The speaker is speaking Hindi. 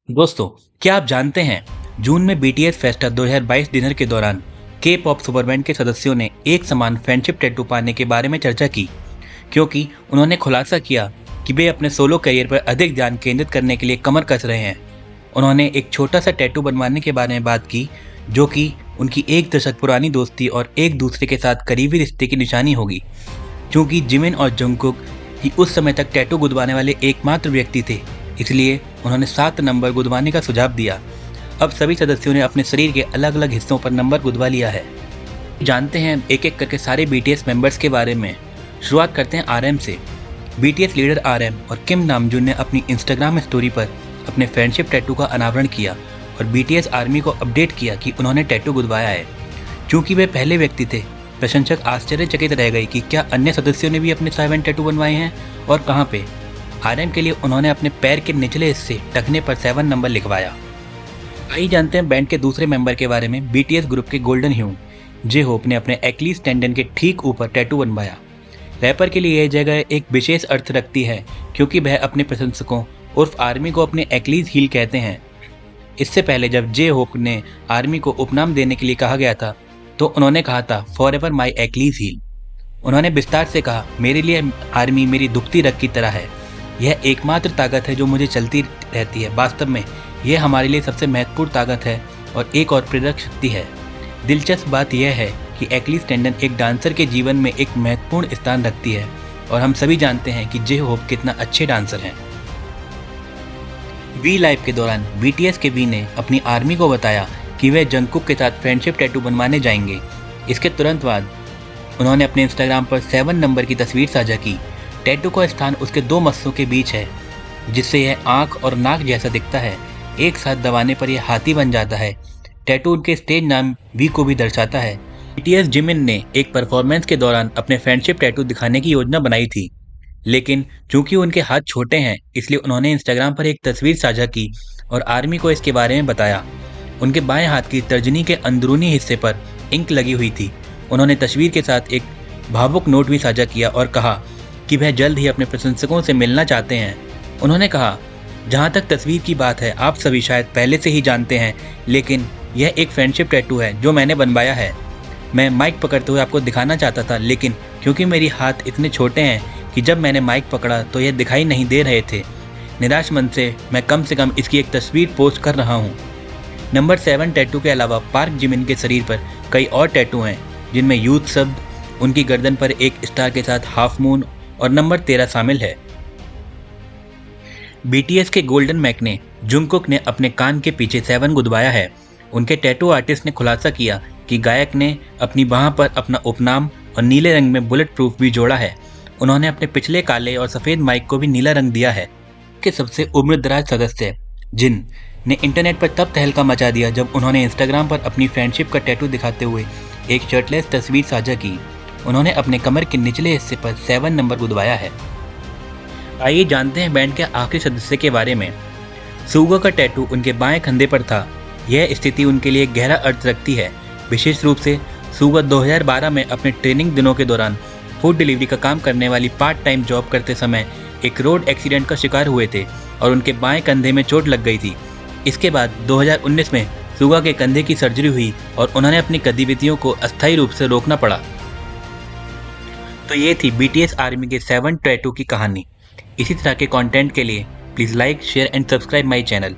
दोस्तों, क्या आप जानते हैं जून में बीटीएस फेस्टा 2022 डिनर के दौरान के पॉप सुपरबैंड के सदस्यों ने एक समान फ्रेंडशिप टैटू पाने के बारे में चर्चा की, क्योंकि उन्होंने खुलासा किया कि वे अपने सोलो करियर पर अधिक ध्यान केंद्रित करने के लिए कमर कस रहे हैं। उन्होंने एक छोटा सा टैटू बनवाने के बारे में बात की, जो कि उनकी एक दशक पुरानी दोस्ती और एक दूसरे के साथ करीबी रिश्ते की निशानी होगी। क्योंकि जिमिन और जंगकुक ही उस समय तक टैटू गुदवाने वाले एकमात्र व्यक्ति थे, इसलिए उन्होंने 7 नंबर गुदवाने का सुझाव दिया। अब सभी सदस्यों ने अपने शरीर के अलग अलग हिस्सों पर नंबर गुदवा लिया है। जानते हैं एक एक करके सारे बीटीएस मेंबर्स के बारे में। शुरुआत करते हैं आरएम से। बीटीएस लीडर आरएम और किम नामजून ने अपनी इंस्टाग्राम स्टोरी पर अपने फ्रेंडशिप टैटू का अनावरण किया और बीटीएस आर्मी को अपडेट किया कि उन्होंने टैटू गुदवाया है। चूंकि वे पहले व्यक्ति थे, प्रशंसक आश्चर्यचकित रह गए कि क्या अन्य सदस्यों ने भी अपने 7 टैटू बनवाए हैं और कहाँ पे। आरएम के लिए उन्होंने अपने पैर के निचले हिस्से टखने पर 7 नंबर लिखवाया। आइए जानते हैं बैंड के दूसरे मेंबर के बारे में। बीटीएस ग्रुप के गोल्डन ह्यून जे होप ने अपने एक्लीज टेंडन के ठीक ऊपर टैटू बनवाया। रैपर के लिए यह जगह एक विशेष अर्थ रखती है, क्योंकि वह अपने प्रशंसकों उर्फ आर्मी को अपने एक्लीज हील कहते हैं। इससे पहले जब जे होप ने आर्मी को उपनाम देने के लिए कहा गया था, तो उन्होंने कहा था for ever my Achilles heel. उन्होंने विस्तार से कहा, मेरे लिए आर्मी मेरी दुखती रग की तरह है। यह एकमात्र ताकत है जो मुझे चलती रहती है। वास्तव में यह हमारे लिए सबसे महत्वपूर्ण ताकत है और एक और प्रेरक शक्ति है। दिलचस्प बात यह है कि एक्लीज टेंडन एक डांसर के जीवन में एक महत्वपूर्ण स्थान रखती है और हम सभी जानते हैं कि जे होप कितना अच्छे डांसर हैं। वी लाइव के दौरान बीटीएस के वी ने अपनी आर्मी को बताया कि वे जंगकुक के साथ फ्रेंडशिप टैटू बनवाने जाएंगे। इसके तुरंत बाद उन्होंने अपने इंस्टाग्राम पर 7 नंबर की तस्वीर साझा की। टैटू का स्थान उसके 2 मस्सों के बीच है, जिससे यह आंख और नाक जैसा दिखता है। एक साथ दबाने पर यह हाथी बन जाता है। टैटू उनके स्टेज नाम वी को भी दर्शाता है। बीटीएस जिमिन ने एक परफॉर्मेंस के दौरान अपने फ्रेंडशिप टैटू दिखाने की योजना बनाई थी, लेकिन चूंकि उनके हाथ छोटे हैं, इसलिए उन्होंने इंस्टाग्राम पर एक तस्वीर साझा की और आर्मी को इसके बारे में बताया। उनके बाएं हाथ की तर्जनी के अंदरूनी हिस्से पर इंक लगी हुई थी। उन्होंने तस्वीर के साथ एक भावुक नोट भी साझा किया और कहा कि वह जल्द ही अपने प्रशंसकों से मिलना चाहते हैं। उन्होंने कहा, जहां तक तस्वीर की बात है, आप सभी शायद पहले से ही जानते हैं, लेकिन यह एक फ्रेंडशिप टैटू है जो मैंने बनवाया है। मैं माइक पकड़ते हुए आपको दिखाना चाहता था, लेकिन क्योंकि मेरे हाथ इतने छोटे हैं कि जब मैंने माइक पकड़ा तो यह दिखाई नहीं दे रहे थे। निराश मन से मैं कम इसकी एक तस्वीर पोस्ट कर रहा हूँ। नंबर 7 टैटू के अलावा पार्क जिमिन के शरीर पर कई और टैटू हैं, जिनमें यूथ शब्द, उनकी गर्दन पर एक स्टार के साथ हाफ मून और नंबर 13 शामिल है। बीटीएस के गोल्डन मैक ने जुंगकुक ने अपने कान के पीछे 7 गुदवाया है। उनके टैटू आर्टिस्ट ने खुलासा किया कि गायक ने अपनी बाह पर अपना उपनाम और नीले रंग में बुलेट प्रूफ भी जोड़ा है। उन्होंने अपने पिछले काले और सफ़ेद माइक को भी नीला रंग दिया है। के सबसे उम्रदराज सदस्य जिन ने इंटरनेट पर तब तहलका मचा दिया जब उन्होंने इंस्टाग्राम पर अपनी फ्रेंडशिप का टैटू दिखाते हुए एक शर्टलेस तस्वीर साझा की। उन्होंने अपने कमर के निचले हिस्से पर 7 नंबर गुदवाया है। आइए जानते हैं बैंड के आखिरी सदस्य के बारे में। सुगा का टैटू उनके बाएं कंधे पर था। यह स्थिति उनके लिए गहरा अर्थ रखती है। विशेष रूप से सुगा 2012 में अपने ट्रेनिंग दिनों के दौरान फूड डिलीवरी का काम करने वाली पार्ट टाइम जॉब करते समय एक रोड एक्सीडेंट का शिकार हुए थे और उनके बाएं कंधे में चोट लग गई थी। इसके बाद 2019 में सुगा के कंधे की सर्जरी हुई और उन्होंने अपनी गतिविधियों को अस्थायी रूप से रोकना पड़ा। तो ये थी बीटीएस आर्मी के 7 टैटू की कहानी। इसी तरह के कंटेंट के लिए please like, share and subscribe my channel.